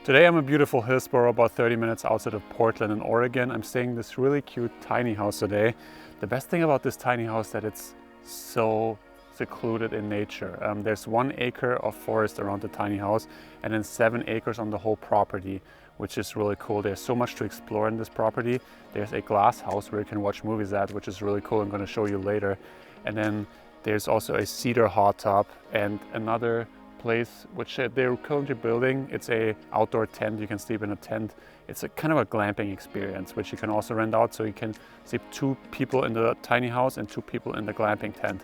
Today I'm in beautiful Hillsboro, about 30 minutes outside of Portland in Oregon. I'm staying in this really cute tiny house today. The best thing about this tiny house is that it's so secluded in nature. There's 1 acre of forest around the tiny house and then 7 acres on the whole property, which is really cool. There's so much to explore in this property. There's a glass house where you can watch movies at, which is really cool. I'm going to show you later. And then there's also a Cedar Hot Tub and another place which they're currently building. It's a outdoor tent. You can sleep in a tent. It's a kind of a glamping experience, which you can also rent out, so you can sleep 2 people in the tiny house and 2 people in the glamping tent.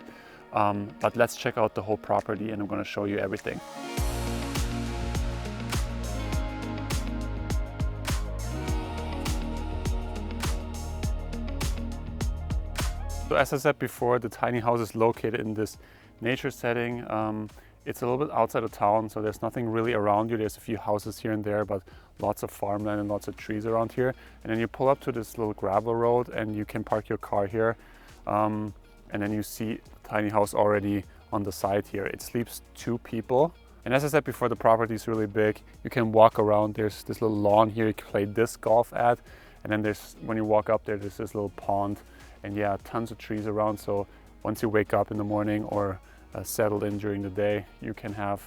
But let's check out the whole property and I'm going to show you everything. So as I said before, the tiny house is located in this nature setting. It's a little bit outside of town, so there's nothing really around you. There's a few houses here and there, but lots of farmland and lots of trees around here. And then you pull up to this little gravel road and you can park your car here. And then you see the tiny house already on the side here. It sleeps 2 people. And as I said before, the property is really big. You can walk around. There's this little lawn here you can play disc golf at. And then when you walk up there, there's this little pond. And yeah, tons of trees around. So once you wake up in the morning or settled in during the day, you can have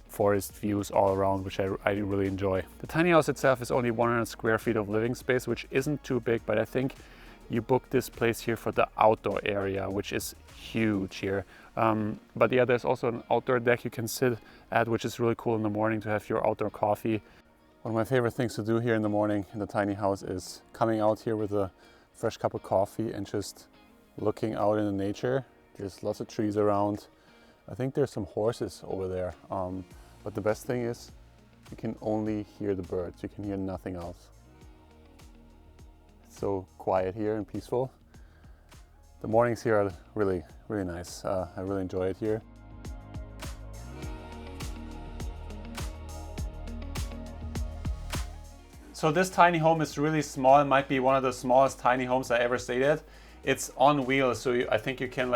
forest views all around, which I really enjoy. The tiny house itself is only 100 square feet of living space, which isn't too big, but I think you book this place here for the outdoor area, which is huge here. But yeah, there's also an outdoor deck you can sit at, which is really cool in the morning to have your outdoor coffee. One of my favorite things to do here in the morning in the tiny house is coming out here with a fresh cup of coffee and just looking out in the nature. There's lots of trees around. I think there's some horses over there. But the best thing is you can only hear the birds. You can hear nothing else. It's so quiet here and peaceful. The mornings here are really, really nice. I really enjoy it here. So this tiny home is really small. It might be one of the smallest tiny homes I ever stayed at. It's on wheels, so I think you can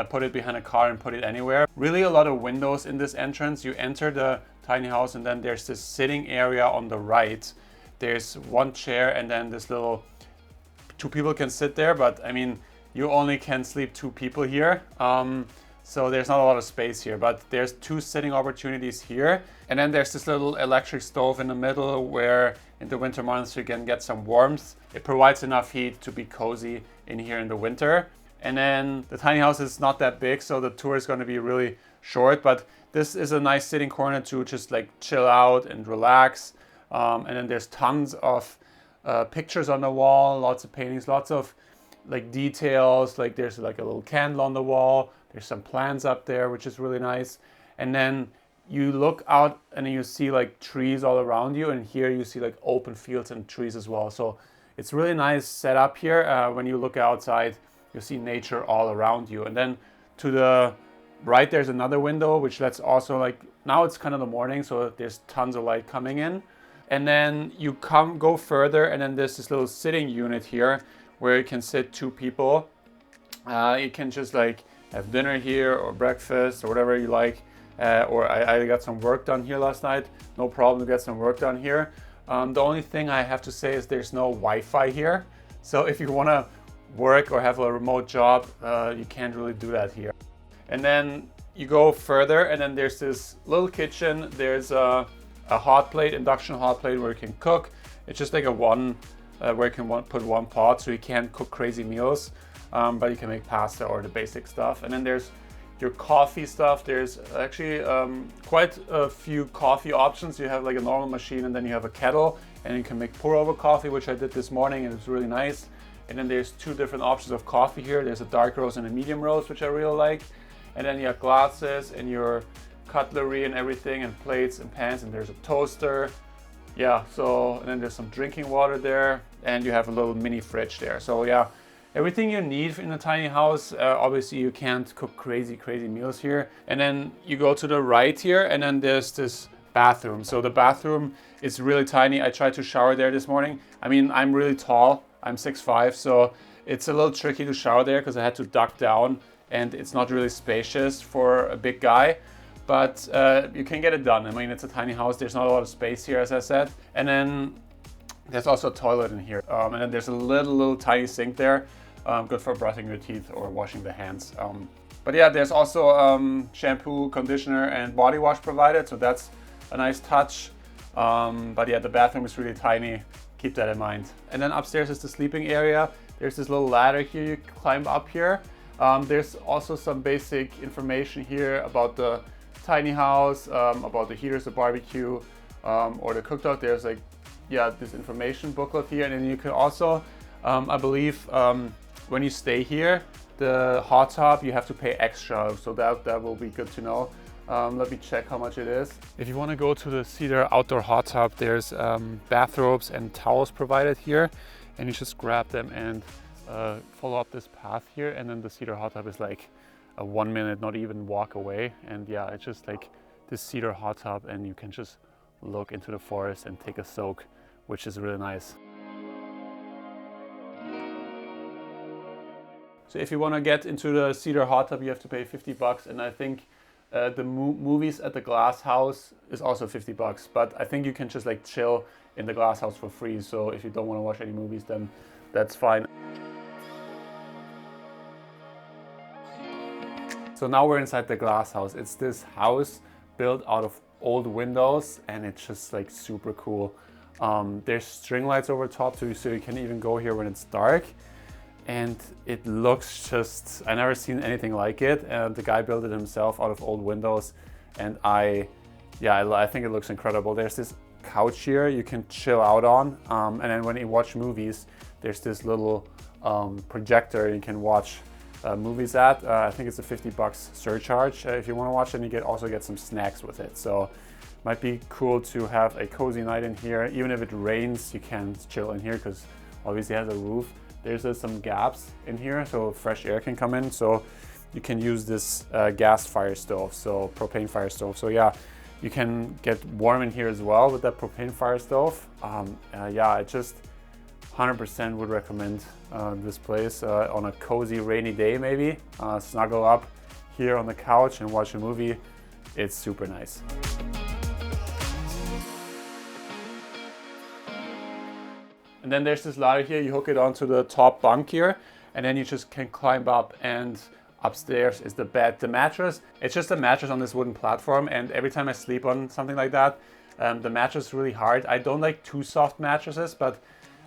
put it behind a car and put it anywhere. Really a lot of windows in this entrance. You enter the tiny house and then there's this sitting area on the right. There's 1 chair and then this little 2 people can sit there, but I mean, you only can sleep 2 people here. So there's not a lot of space here, but there's 2 sitting opportunities here. And then there's this little electric stove in the middle where in the winter months you can get some warmth. It provides enough heat to be cozy in here in the winter. And then the tiny house is not that big, so the tour is going to be really short, but this is a nice sitting corner to just chill out and relax. And then there's tons of pictures on the wall, lots of paintings, lots of details. There's a little candle on the wall. There's some plants up there, which is really nice. And then you look out and you see trees all around you, and here you see open fields and trees as well. So it's really nice setup here. When you look outside, you see nature all around you. And then to the right, there's another window, which lets also now it's kind of the morning, so there's tons of light coming in. And then you go further, and then there's this little sitting unit here where you can sit 2 people. You can just have dinner here or breakfast or whatever you like. Or I got some work done here last night. No problem to get some work done here. The only thing I have to say is there's no Wi-Fi here. So if you want to work or have a remote job, you can't really do that here. And then you go further and then there's this little kitchen. There's a hot plate, induction hot plate where you can cook. It's just a one where you can put 1 pot, so you can't cook crazy meals, but you can make pasta or the basic stuff. And then there's your coffee stuff. There's actually quite a few coffee options. You have a normal machine, and then you have a kettle, and you can make pour over coffee, which I did this morning, and it's really nice. And then there's 2 different options of coffee here. There's a dark roast and a medium roast, which I really like. And then you have glasses and your cutlery and everything, and plates and pans, and there's a toaster. Yeah, so, and then there's some drinking water there, and you have a little mini fridge there. So yeah, everything you need in a tiny house. Obviously you can't cook crazy meals here. And then you go to the right here, and then there's this bathroom. So the bathroom is really tiny. I tried to shower there this morning. I mean, I'm really tall. I'm 6'5", so it's a little tricky to shower there because I had to duck down, and it's not really spacious for a big guy. but you can get it done. I mean, it's a tiny house. There's not a lot of space here, as I said. And then there's also a toilet in here. And then there's a little tiny sink there. Good for brushing your teeth or washing the hands. But yeah, there's also shampoo, conditioner, and body wash provided. So that's a nice touch. But yeah, the bathroom is really tiny. Keep that in mind. And then upstairs is the sleeping area. There's this little ladder here. You climb up here. There's also some basic information here about the tiny house, about the heaters, the barbecue, or the cooktop. There's like, yeah, this information booklet here. And then you can also, I believe, when you stay here, the hot tub, you have to pay extra. So that will be good to know. Let me check how much it is. If you want to go to the Cedar outdoor hot tub, there's bathrobes and towels provided here. And you just grab them and follow up this path here, and then the Cedar Hot Tub is like a 1 minute, not even walk away. And yeah, it's just like this Cedar Hot Tub, and you can just look into the forest and take a soak, which is really nice. So if you want to get into the Cedar Hot Tub, you have to pay 50 bucks, and I think the movies at the glass house is also 50 bucks, but I think you can just like chill in the glass house for free. So if you don't want to watch any movies, then that's fine. So now we're inside the glass house. It's this house built out of old windows, and it's just like super cool. There's string lights over top too, so you can even go here when it's dark. And it looks just, I never seen anything like it. And the guy built it himself out of old windows. And I think it looks incredible. There's this couch here you can chill out on. And then when you watch movies, there's this little projector you can watch movies at. I think it's a 50 bucks surcharge if you want to watch, and you also get some snacks with it. So might be cool to have a cozy night in here. Even if it rains, you can chill in here because obviously it has a roof. There's some gaps in here so fresh air can come in. So you can use this gas fire stove, so propane fire stove. So yeah, you can get warm in here as well with that propane fire stove. Yeah, I just 100% would recommend this place on a cozy rainy day maybe. Snuggle up here on the couch and watch a movie. It's super nice. And then there's this ladder here. You hook it onto the top bunk here, and then you just can climb up, and upstairs is the bed. The mattress, it's just a mattress on this wooden platform, and every time I sleep on something like that, the mattress is really hard. I don't like too soft mattresses, but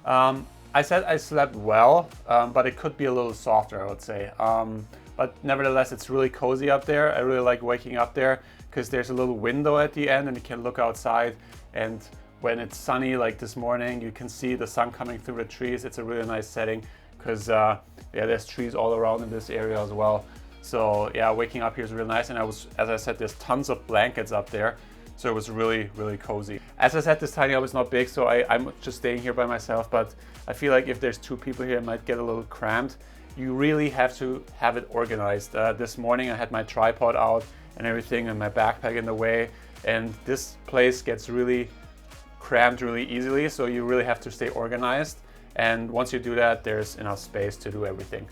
I said I slept well, but it could be a little softer, I would say. But nevertheless, it's really cozy up there. I really like waking up there because there's a little window at the end and you can look outside, and when it's sunny like this morning, you can see the sun coming through the trees. It's a really nice setting because yeah, there's trees all around in this area as well. So yeah, waking up here is really nice. And as I said, there's tons of blankets up there. So it was really, really cozy. As I said, this tiny home is not big, so I'm just staying here by myself, but I feel like if there's two people here, it might get a little cramped. You really have to have it organized. This morning I had my tripod out and everything and my backpack in the way, and this place gets really cramped really easily, so you really have to stay organized. And once you do that, there's enough space to do everything.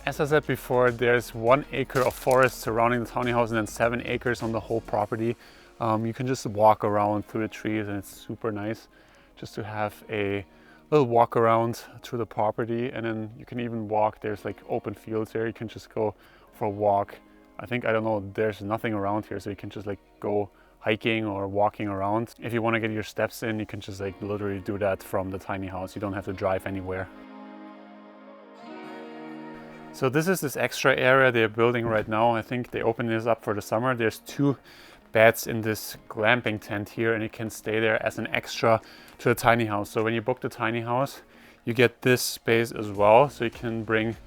As I said before, there's 1 acre of forest surrounding the tiny house and then 7 acres on the whole property. You can just walk around through the trees, and it's super nice just to have a little walk around through the property. And then you can even walk, there's like open fields there, you can just go for a walk. I don't know, there's nothing around here, so you can just like go hiking or walking around. If you want to get your steps in, you can just like literally do that from the tiny house. You don't have to drive anywhere. So this is this extra area they're building right now. I think they opened this up for the summer. There's 2 beds in this glamping tent here, and you can stay there as an extra to the tiny house. So when you book the tiny house, you get this space as well. So you can bring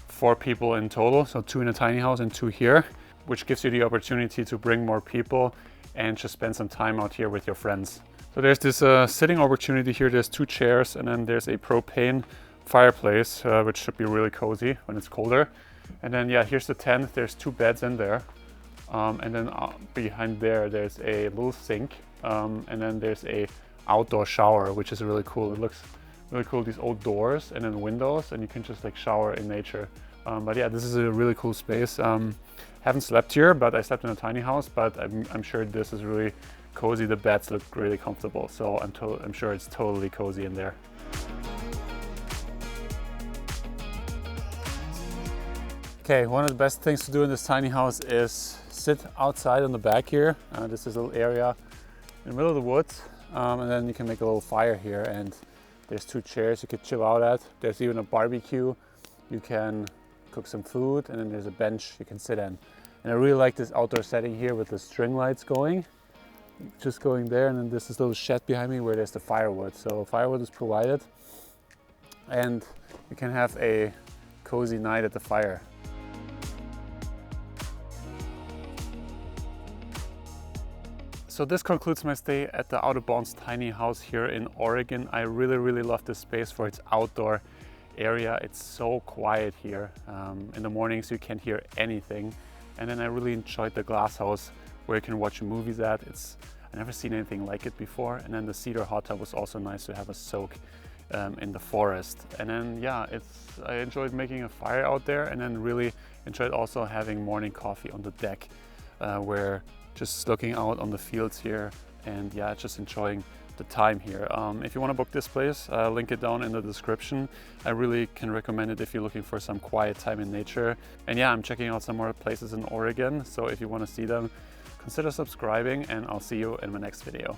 4 people in total. So 2 in the tiny house and 2 here, which gives you the opportunity to bring more people and just spend some time out here with your friends. So there's this sitting opportunity here. There's 2 chairs, and then there's a propane fireplace, which should be really cozy when it's colder. And then yeah, here's the tent. There's 2 beds in there. And then behind there's a little sink. And then there's a outdoor shower, which is really cool. It looks really cool, these old doors and then windows, and you can just like shower in nature But yeah, this is a really cool space. Haven't slept here, but I slept in a tiny house, but I'm sure this is really cozy. The beds look really comfortable, so I'm sure it's totally cozy in there. Okay, one of the best things to do in this tiny house is sit outside on the back here. This is a little area in the middle of the woods, and then you can make a little fire here, and there's 2 chairs you could chill out at. There's even a barbecue. You can cook some food, and then there's a bench you can sit in. And I really like this outdoor setting here with the string lights going, just going there, and then there's this little shed behind me where there's the firewood. So firewood is provided, and you can have a cozy night at the fire. So this concludes my stay at the Out of Bounds tiny house here in Oregon. I really love this space for its outdoor area. It's so quiet here. In the mornings you can't hear anything. And then I really enjoyed the glass house where you can watch movies at. I've never seen anything like it before. And then the Cedar Hot Tub was also nice to have a soak in the forest. And then yeah, I enjoyed making a fire out there, and then really enjoyed also having morning coffee on the deck where just looking out on the fields here, and yeah, just enjoying the time here. If you want to book this place, link it down in the description. I really can recommend it if you're looking for some quiet time in nature. And yeah, I'm checking out some more places in Oregon, so if you want to see them, consider subscribing, and I'll see you in my next video.